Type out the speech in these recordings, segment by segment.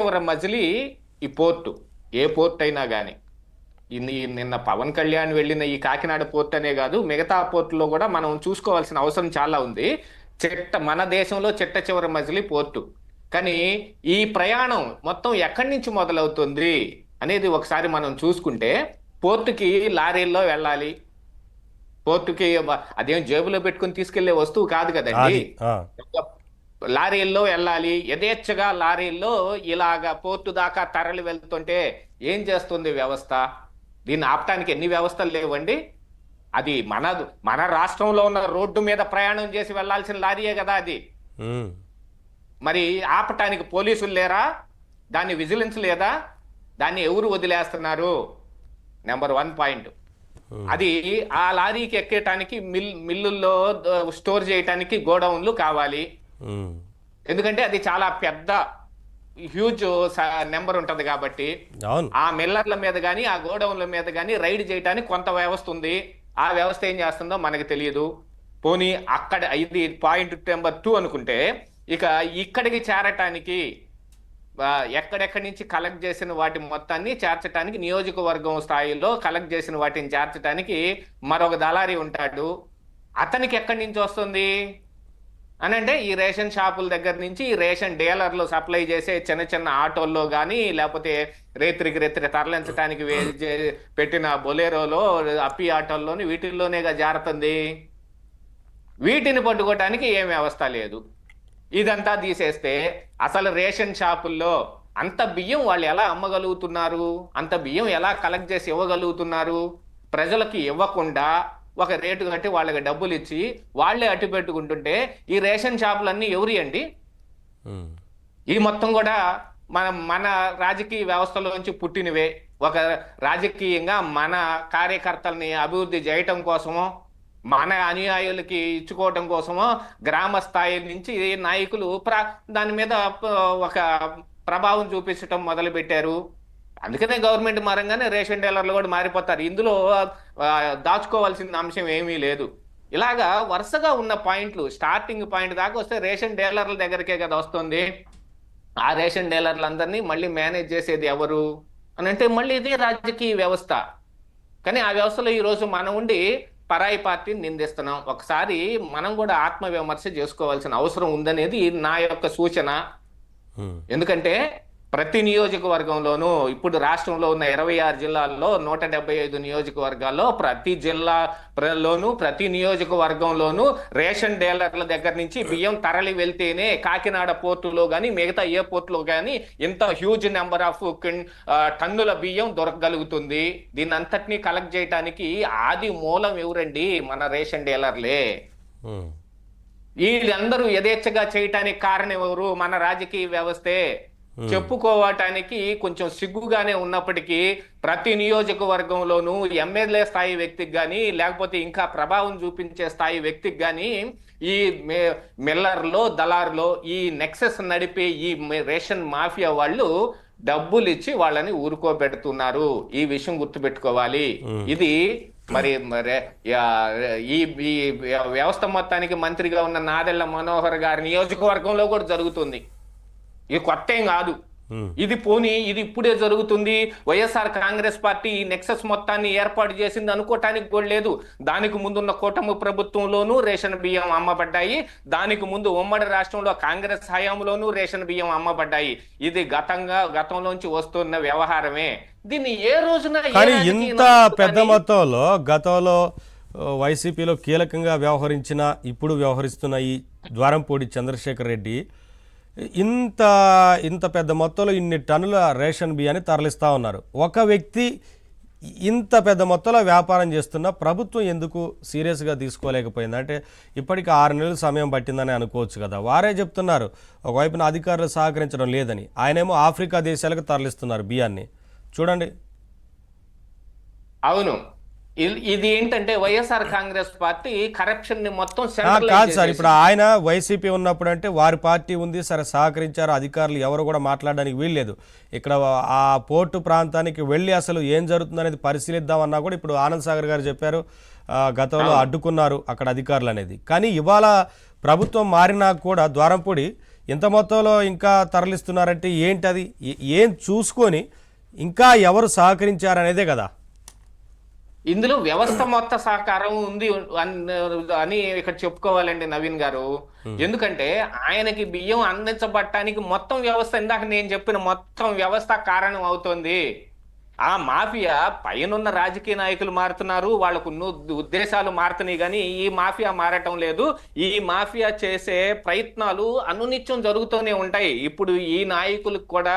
చివర మజిలీ ఈ పోర్టు. ఏ పోర్ట్ అయినా కానీ నిన్న పవన్ కళ్యాణ్ వెళ్ళిన ఈ కాకినాడ పోర్ట్ అనే కాదు, మిగతా పోర్టులో కూడా మనం చూసుకోవాల్సిన అవసరం చాలా ఉంది. మన దేశంలో చిట్ట చివరి మజిలీ పోర్టు. కానీ ఈ ప్రయాణం మొత్తం ఎక్కడి నుంచి మొదలవుతుంది అనేది ఒకసారి మనం చూసుకుంటే, పోర్టుకి లారీల్లో వెళ్ళాలి. పోర్టుకి అదేం జేబులో పెట్టుకుని తీసుకెళ్లే వస్తువు కాదు కదండి. లారీల్లో వెళ్ళాలి. యథేచ్ఛగా లారీల్లో ఇలాగా పోర్టు దాకా తరలి వెళ్తుంటే ఏం చేస్తుంది వ్యవస్థ? దీన్ని ఆపటానికి ఎన్ని వ్యవస్థలు లేవండి. అది మన రాష్ట్రంలో ఉన్న రోడ్డు మీద ప్రయాణం చేసి వెళ్లాల్సిన లారీయే కదా అది. మరి ఆపటానికి పోలీసులు లేరా? దాన్ని విజిలెన్స్ లేదా? దాన్ని ఎవరు వదిలేస్తున్నారు? నెంబర్ 1 పాయింట్ అది. ఆ లారీకి ఎక్కేటానికి మిల్లుల్లో స్టోర్ చేయటానికి గోడౌన్లు కావాలి. ఎందుకంటే అది చాలా పెద్ద హ్యూజ్ నెంబర్ ఉంటది కాబట్టి ఆ మిల్లర్ల మీద కానీ ఆ గోడౌన్ల మీద కానీ రైడ్ చేయడానికి కొంత వ్యవస్థ ఉంది. ఆ వ్యవస్థ ఏం చేస్తుందో మనకు తెలియదు. పోనీ అక్కడ ఇది పాయింట్ నెంబర్ 2 అనుకుంటే, ఇక ఇక్కడికి చేరటానికి ఎక్కడెక్కడి నుంచి కలెక్ట్ చేసిన వాటి మొత్తాన్ని చేర్చడానికి, నియోజకవర్గం స్థాయిలో కలెక్ట్ చేసిన వాటిని చేర్చడానికి మరొక దళారీ ఉంటాడు. అతనికి ఎక్కడి నుంచి వస్తుంది అని అంటే, ఈ రేషన్ షాపుల దగ్గర నుంచి ఈ రేషన్ డీలర్లు సప్లై చేసే చిన్న చిన్న ఆటోల్లో కానీ, లేకపోతే రేత్రికి తరలించడానికి పెట్టిన బొలేరోలో, అప్పి ఆటోల్లోని వీటిల్లోనేగా జారుతుంది. వీటిని పట్టుకోవటానికి ఏం వ్యవస్థ లేదు. ఇదంతా తీసేస్తే అసలు రేషన్ షాపుల్లో అంత బియ్యం వాళ్ళు ఎలా అమ్మగలుగుతున్నారు? అంత బియ్యం ఎలా కలెక్ట్ చేసి ఇవ్వగలుగుతున్నారు? ప్రజలకి ఇవ్వకుండా ఒక రేటు కట్టి వాళ్ళకి డబ్బులు ఇచ్చి వాళ్లే అట్టు పెట్టుకుంటుంటే ఈ రేషన్ షాపులన్నీ ఎవరి అండి? ఈ మొత్తం కూడా మన రాజకీయ వ్యవస్థలోంచి పుట్టినవే. ఒక రాజకీయంగా మన కార్యకర్తల్ని అభివృద్ధి చేయటం కోసమో, మన అనుయాయులకి ఇచ్చుకోవటం కోసమో గ్రామ స్థాయి నుంచి నాయకులు దాని మీద ఒక ప్రభావం చూపించటం మొదలు పెట్టారు. అందుకనే గవర్నమెంట్ మారంగానే రేషన్ డీలర్లు కూడా మారిపోతారు. ఇందులో దాచుకోవాల్సిన అంశం ఏమీ లేదు. ఇలాగా వరుసగా ఉన్న పాయింట్లు, స్టార్టింగ్ పాయింట్ దాకా వస్తే రేషన్ డీలర్ల దగ్గరికే కదా వస్తుంది. ఆ రేషన్ డీలర్లందరినీ మళ్ళీ మేనేజ్ చేసేది ఎవరు అని అంటే మళ్ళీ ఇదే రాజకీయ వ్యవస్థ. కానీ ఆ వ్యవస్థలో ఈరోజు మనం ఉండి పరాయి పార్టీని నిందిస్తున్నాం. ఒకసారి మనం కూడా ఆత్మవిమర్శ చేసుకోవాల్సిన అవసరం ఉందనేది నా యొక్క సూచన. ఎందుకంటే ప్రతి నియోజకవర్గంలోనూ, ఇప్పుడు రాష్ట్రంలో ఉన్న 26 జిల్లాల్లో 175 నియోజకవర్గాల్లో ప్రతి జిల్లాలోనూ ప్రతి నియోజకవర్గంలోనూ రేషన్ డీలర్ల దగ్గర నుంచి బియ్యం తరలి వెళ్తేనే కాకినాడ పోర్టులో కానీ మిగతా ఏ పోర్టులో కానీ ఇంత హ్యూజ్ నెంబర్ ఆఫ్ టన్నుల బియ్యం దొరకగలుగుతుంది. దీన్ని అంతటినీ కలెక్ట్ చేయడానికి ఆది మూలం ఎవరండి? మన రేషన్ డీలర్లే. వీళ్ళందరూ యథేచ్ఛగా చేయటానికి కారణం ఎవరు? మన రాజకీయ వ్యవస్థే. చెప్పుకోవటానికి కొంచెం సిగ్గుగానే ఉన్నప్పటికీ ప్రతి నియోజకవర్గంలోనూ ఎమ్మెల్యే స్థాయి వ్యక్తికి కానీ, లేకపోతే ఇంకా ప్రభావం చూపించే స్థాయి వ్యక్తికి కానీ ఈ మిల్లర్లో, దళారులో, ఈ నెక్సెస్ నడిపే ఈ రేషన్ మాఫియా వాళ్ళు డబ్బులు ఇచ్చి వాళ్ళని ఊరుకోబెడుతున్నారు. ఈ విషయం గుర్తుపెట్టుకోవాలి. ఇది మరి ఈ వ్యవస్థ మొత్తానికి మంత్రిగా ఉన్న నాదెళ్ల మనోహర్ గారి నియోజకవర్గంలో కూడా జరుగుతుంది. ఇది కొత్త ఏం కాదు. ఇది ఇప్పుడే జరుగుతుంది. వైఎస్ఆర్ కాంగ్రెస్ పార్టీ ఈ నెక్సెస్ మొత్తాన్ని ఏర్పాటు చేసింది అనుకోవటానికి కూడా లేదు. దానికి ముందున్న కూటమి ప్రభుత్వంలోనూ రేషన్ బియ్యం అమ్మబడ్డాయి. దానికి ముందు ఉమ్మడి రాష్ట్రంలో కాంగ్రెస్ హయాంలోనూ రేషన్ బియ్యం అమ్మబడ్డాయి. ఇది గతంలోంచి వస్తున్న వ్యవహారమే. దీన్ని ఏ రోజున ఇంత పెద్ద మొత్తంలో గతంలో వైసీపీలో కీలకంగా వ్యవహరించిన, ఇప్పుడు వ్యవహరిస్తున్న ఈ ద్వారంపూడి చంద్రశేఖర్ రెడ్డి ఇంత పెద్ద మొత్తంలో ఇన్ని టన్నుల రేషన్ బియ్యాన్ని తరలిస్తూ ఉన్నారు. ఒక వ్యక్తి ఇంత పెద్ద మొత్తంలో వ్యాపారం చేస్తున్న ప్రభుత్వం ఎందుకు సీరియస్గా తీసుకోలేకపోయింది? అంటే ఇప్పటికి 6 నెలల సమయం పట్టిందని అనుకోవచ్చు కదా. వారే చెప్తున్నారు ఒకవైపున అధికారులు సహకరించడం లేదని. ఆయనేమో ఆఫ్రికా దేశాలకు తరలిస్తున్నారు బియ్యాన్ని. చూడండి. అవును, ఇది ఏంటంటే వైఎస్ఆర్ కాంగ్రెస్ పార్టీ కరప్షన్ ని మొత్తం కాదు సార్. ఇప్పుడు ఆయన వైసీపీ ఉన్నప్పుడు అంటే వారి పార్టీ ఉంది, సరే సహకరించారు, అధికారులు ఎవరు కూడా మాట్లాడడానికి వీల్లేదు. ఇక్కడ ఆ పోర్టు ప్రాంతానికి వెళ్ళి అసలు ఏం జరుగుతుంది అనేది పరిశీలిద్దామన్నా కూడా ఇప్పుడు ఆనంద్ సాగర్ గారు చెప్పారు గతంలో అడ్డుకున్నారు అక్కడ అధికారులు అనేది. కానీ ఇవాళ ప్రభుత్వం మారినా కూడా ద్వారంపూడి ఇంత మొత్తంలో ఇంకా తరలిస్తున్నారంటే ఏంటది? ఏం చూసుకొని ఇంకా ఎవరు సహకరించారనేదే కదా. ఇందులో వ్యవస్థ మొత్తం సహకారం ఉంది అని ఇక్కడ చెప్పుకోవాలండి నవీన్ గారు. ఎందుకంటే ఆయనకి బియ్యం అందించబడటానికి మొత్తం వ్యవస్థ, ఇందాక నేను చెప్పిన మొత్తం వ్యవస్థ కారణం అవుతోంది. ఆ మాఫియా పైనున్న రాజకీయ నాయకులు మారుతున్నారు, వాళ్ళకు ఉద్దేశాలు మారుతున్నాయి, కానీ ఈ మాఫియా మారటం లేదు. ఈ మాఫియా చేసే ప్రయత్నాలు అనునిత్యం జరుగుతూనే ఉంటాయి. ఇప్పుడు ఈ నాయకులకు కూడా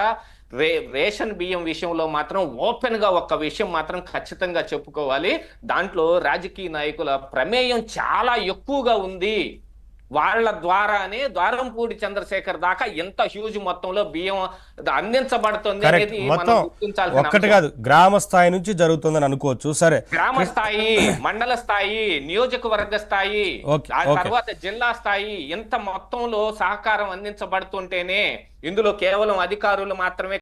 రేషన్ బియ్యం విషయంలో మాత్రం ఓపెన్ గా ఒక్క విషయం మాత్రం ఖచ్చితంగా చెప్పుకోవాలి. దాంట్లో రాజకీయ నాయకుల ప్రమేయం చాలా ఎక్కువగా ఉంది. వాళ్ళ ద్వారానే ద్వారంపూడి చంద్రశేఖర్ దాకా ఎంత హ్యూజ్ మొత్తంలో బియ్యం అందించబడుతుంది అనేది మనం గుర్తించాల్సిన ఒక్కటి కాదు, గ్రామ స్థాయి నుంచి జరుగుతుందని అనుకోవచ్చు. సరే, గ్రామ స్థాయి, మండల స్థాయి, నియోజకవర్గ స్థాయి, ఆ తర్వాత జిల్లా స్థాయి, ఇంత మొత్తంలో సహకారం అందించబడుతుంటేనే, ఇందులో కేవలం అధికారులు మాత్రమే